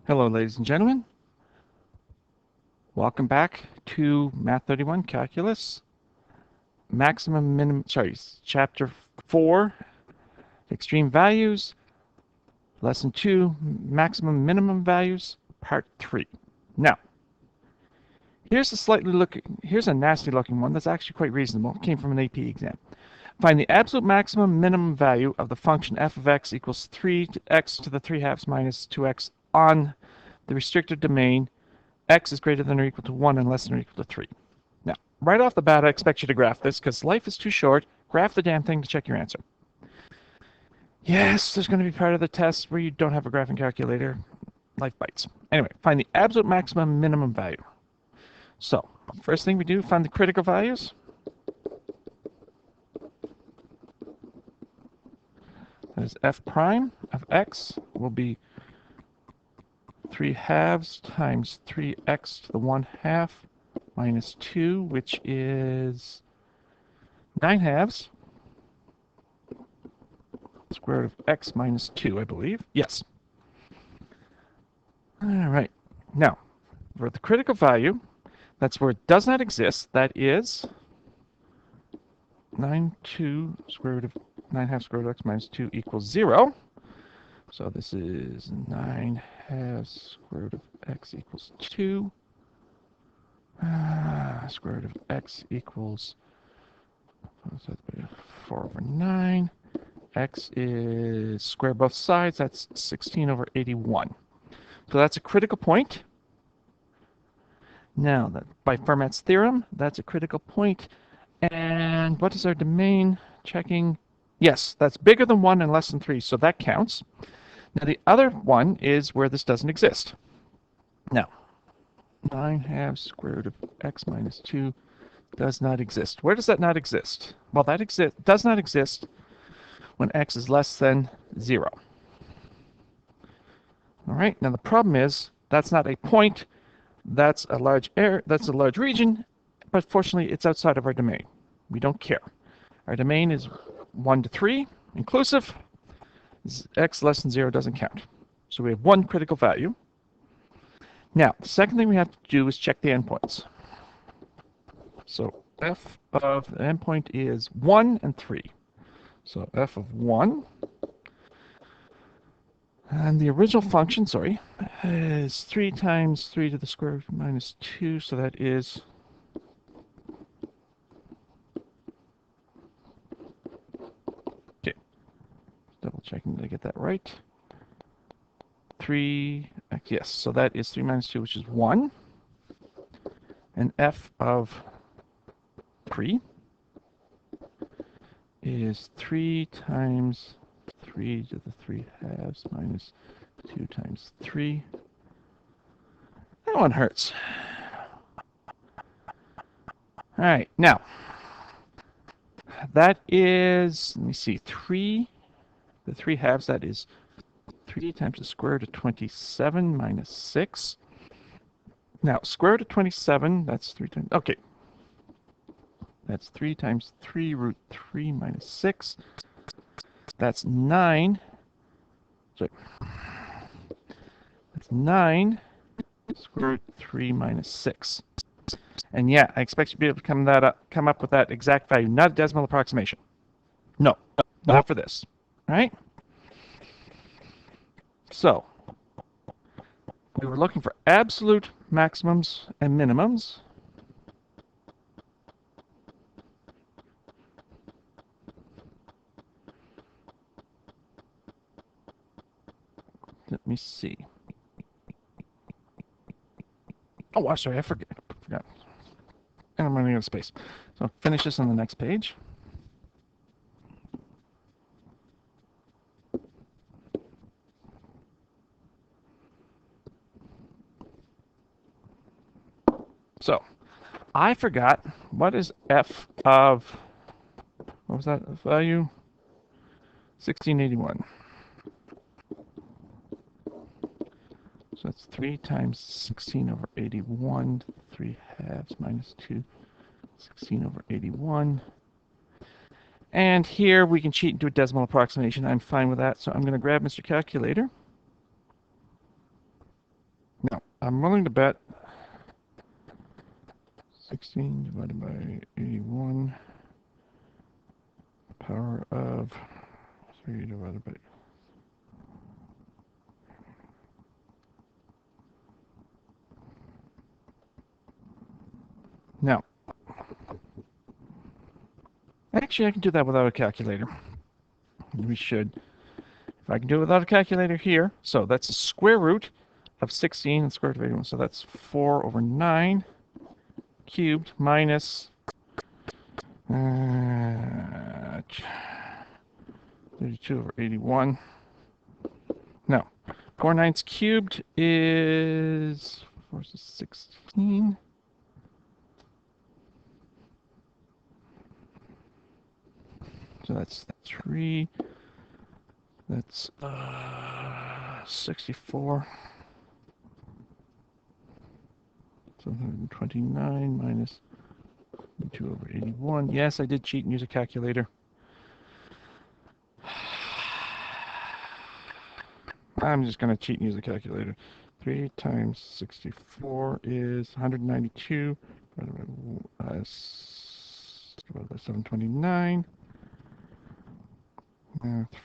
Hello, ladies and gentlemen. Welcome back to Math 31 Calculus, Chapter 4, Extreme Values, Lesson 2, Maximum Minimum Values, Part 3. Now, here's a nasty looking one that's actually quite reasonable. It came from an AP exam. Find the absolute maximum minimum value of the function f of x equals 3x to the 3 halves minus 2x on the restricted domain x is greater than or equal to 1 and less than or equal to 3. Now, right off the bat, I expect you to graph this because life is too short. Graph the damn thing to check your answer. Yes, there's going to be part of the test where you don't have a graphing calculator. Life bites. Anyway, find the absolute maximum minimum value. So, first thing we do, find the critical values. That is f prime of x will be 3 halves times 3x to the 1 half minus 2, which is 9 halves, square root of x minus 2, I believe. Yes. All right. Now, for the critical value, that's where it does not exist. That is 9 halves square root of x minus 2 equals 0. So this is 9 halves square root of x equals 2. Square root of x equals 4 over 9. X is square both sides. That's 16 over 81. So that's a critical point. Now, by Fermat's theorem, that's a critical point. And what is our domain? Checking. Yes, that's bigger than 1 and less than 3, so that counts. Now, the other one is where this doesn't exist. Now, 9 halves square root of x minus 2 does not exist. Where does that not exist? Well, that does not exist when x is less than 0. All right, now the problem is that's not a point. That's a large region, but fortunately it's outside of our domain. We don't care. Our domain is 1 to 3, inclusive. X less than 0 doesn't count. So we have one critical value. Now, the second thing we have to do is check the endpoints. So f of the endpoint is 1 and 3. So f of 1. And the original function, is 3 times 3 to the square root minus 2. So that is double checking that I get that right. 3, yes, so that is 3 minus 2, which is 1. And f of 3 is 3 times 3 to the 3 halves minus 2 times 3. That one hurts. All right, now, that is, let me see, 3, the 3 halves, that is 3 times the square root of 27 minus 6. Now, square root of 27, that's 3 times, okay. That's 3 times 3 root 3 minus 6. That's 9. Sorry. That's 9 square root 3 minus 6. And yeah, I expect you to be able to come up with that exact value, not a decimal approximation. No, not for this. All right? So, we were looking for absolute maximums and minimums. Let me see. Oh, sorry, I forgot. And I'm running out of space. So I'll finish this on the next page. So I forgot what is f of, what was that value? 1681. So that's 3 times 16 over 81, 3 halves minus 2, 16 over 81. And here we can cheat and do a decimal approximation. I'm fine with that. So I'm going to grab Mr. Calculator. I'm willing to bet 16 divided by 81 power of 3 divided by... Now, actually I can do that without a calculator. We should. If I can do it without a calculator here, so that's the square root of 16 and square root of 81. So that's 4 over 9 cubed minus 32 over 81. No, 4 9ths cubed is 4 is 16. So that's 3. That's 64. So 129 minus 2 over 81. Yes, I did cheat and use a calculator. I'm just going to cheat and use a calculator. 3 times 64 is 192 divided by 729.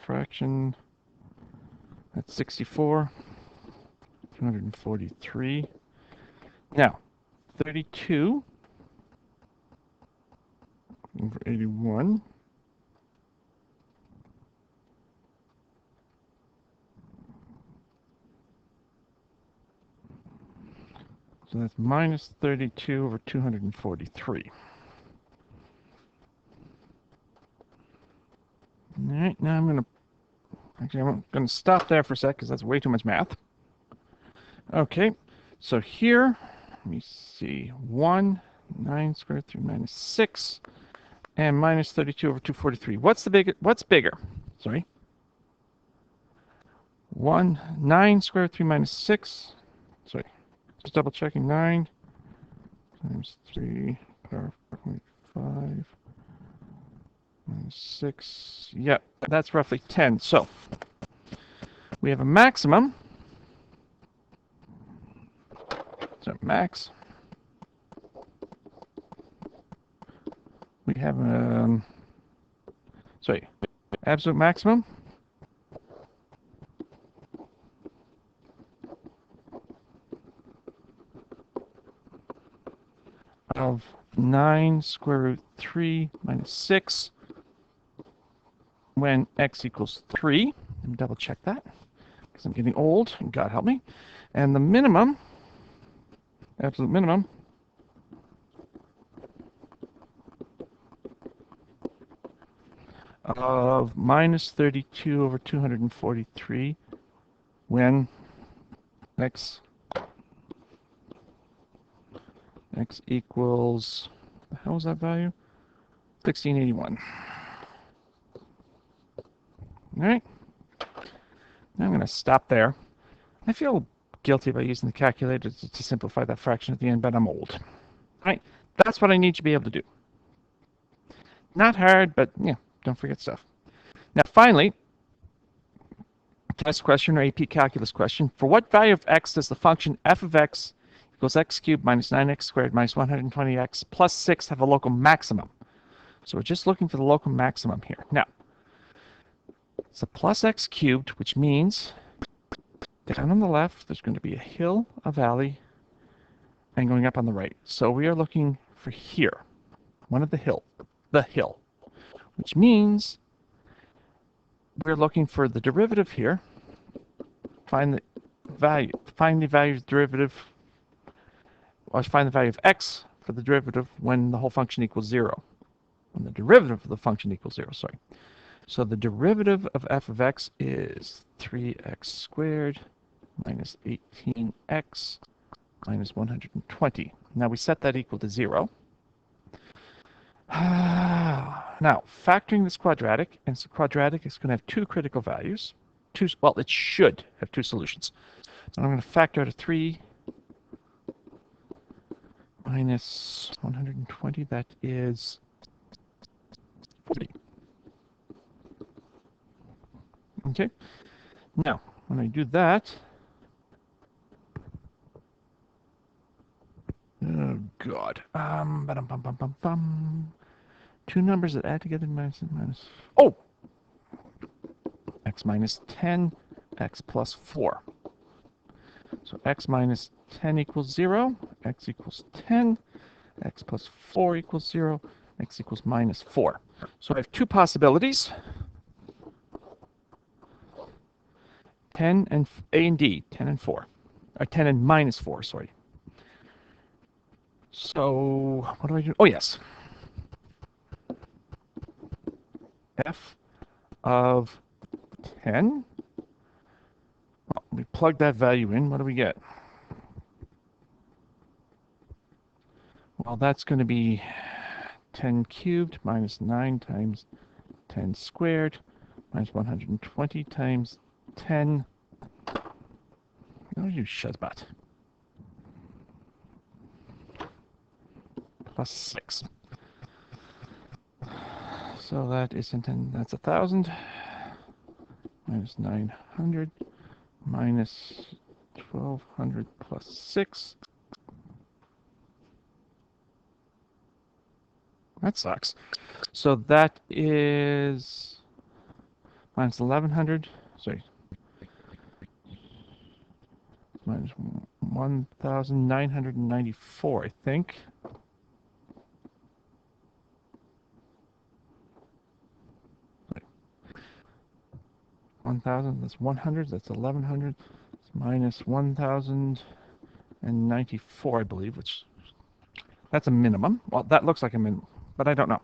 Fraction, that's 64, 243. Now, 32 over 81. So that's minus 32 over 243. All right, now I'm going to stop there for a sec because that's way too much math. Okay, so here, let me see, 1, 9 squared 3 minus 6, and minus 32 over 243. What's bigger? Sorry. 1, 9 squared 3 minus 6. Sorry, just double checking. 9 times 3 power 4.5 minus 6. Yep, that's roughly 10. So we have a maximum. So max. We have absolute maximum of 9 square root 3 minus 6 when x equals 3. Let me double check that because I'm getting old, and God help me. And the minimum, absolute minimum, of minus 32 over 243 when x equals, how was that value? 1681. All right. Now I'm going to stop there. I feel guilty about using the calculator to simplify that fraction at the end, but I'm old. All right. That's what I need to be able to do. Not hard, but yeah, don't forget stuff. Now, finally, test question or AP calculus question. For what value of x does the function f of x equals x cubed minus 9x squared minus 120x plus 6 have a local maximum? So we're just looking for the local maximum here. Now, it's a plus x cubed, which means down on the left, there's going to be a hill, a valley, and going up on the right. So we are looking for here, one of the hill, which means we're looking for the derivative here. Find the value derivative, or find the value of x for the derivative when the whole function equals 0. When the derivative of the function equals 0, sorry. So the derivative of f of x is 3x squared minus 18x minus 120. Now we set that equal to 0. Now, factoring this quadratic, and it's a quadratic, it's going to have 2 critical values. Well, it should have 2 solutions. So I'm going to factor out a 3 minus 120, that is 40. Okay, now when I do that, God. Ba-dum-bum-bum-bum-bum. Two numbers that add together minus and minus. Oh! X minus 10, x plus 4. So x minus 10 equals 0, x equals 10, x plus 4 equals 0, x equals minus 4. So I have two possibilities. 10 and A and D, 10 and 4. Or 10 and minus 4, sorry. So what do I do? Oh, yes. F of 10. Well, we plug that value in. What do we get? Well, that's going to be 10 cubed minus 9 times 10 squared minus 120 times 10. Oh, you shazbot. Plus 6. So that isn't 10, that's 1,000. Minus 900 minus 1,200 plus 6. That sucks. So that is minus 1,100. Sorry. Minus 1,994, I think. Sorry. 1,000, that's 100, that's 1,100. It's minus 1,094, I believe, which that's a minimum. Well, that looks like a minimum, but I don't know.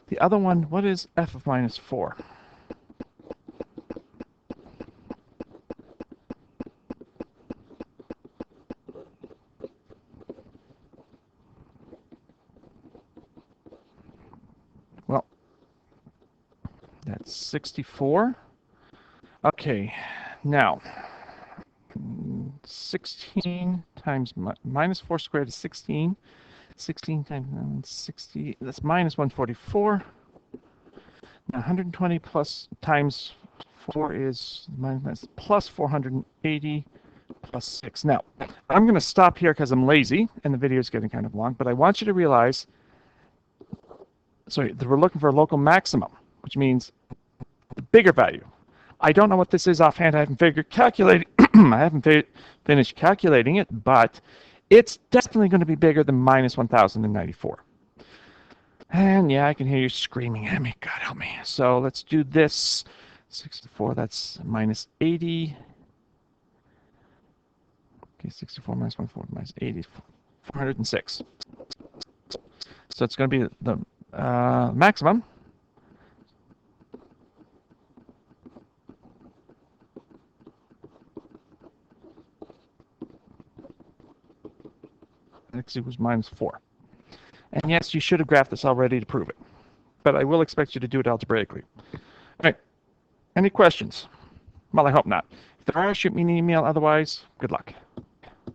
The other one, what is f of minus 4? Well, that's 64. Okay, now 16 times minus 4 squared is 16. 16 times 9 is 60. That's minus 144. Now 120 plus times 4 is minus plus 480 plus 6. Now, I'm going to stop here because I'm lazy and the video is getting kind of long, but I want you to realize, sorry, that we're looking for a local maximum, which means the bigger value. I don't know what this is offhand. I haven't finished calculating it, but it's definitely going to be bigger than minus 1,094. And yeah, I can hear you screaming at me. God help me. So let's do this. 64, that's minus 80. Okay, 64 minus 140 minus 80, 406. So it's going to be the maximum. X equals minus 4. And yes, you should have graphed this already to prove it. But I will expect you to do it algebraically. All right. Any questions? Well, I hope not. If there are, shoot me an email. Otherwise, good luck.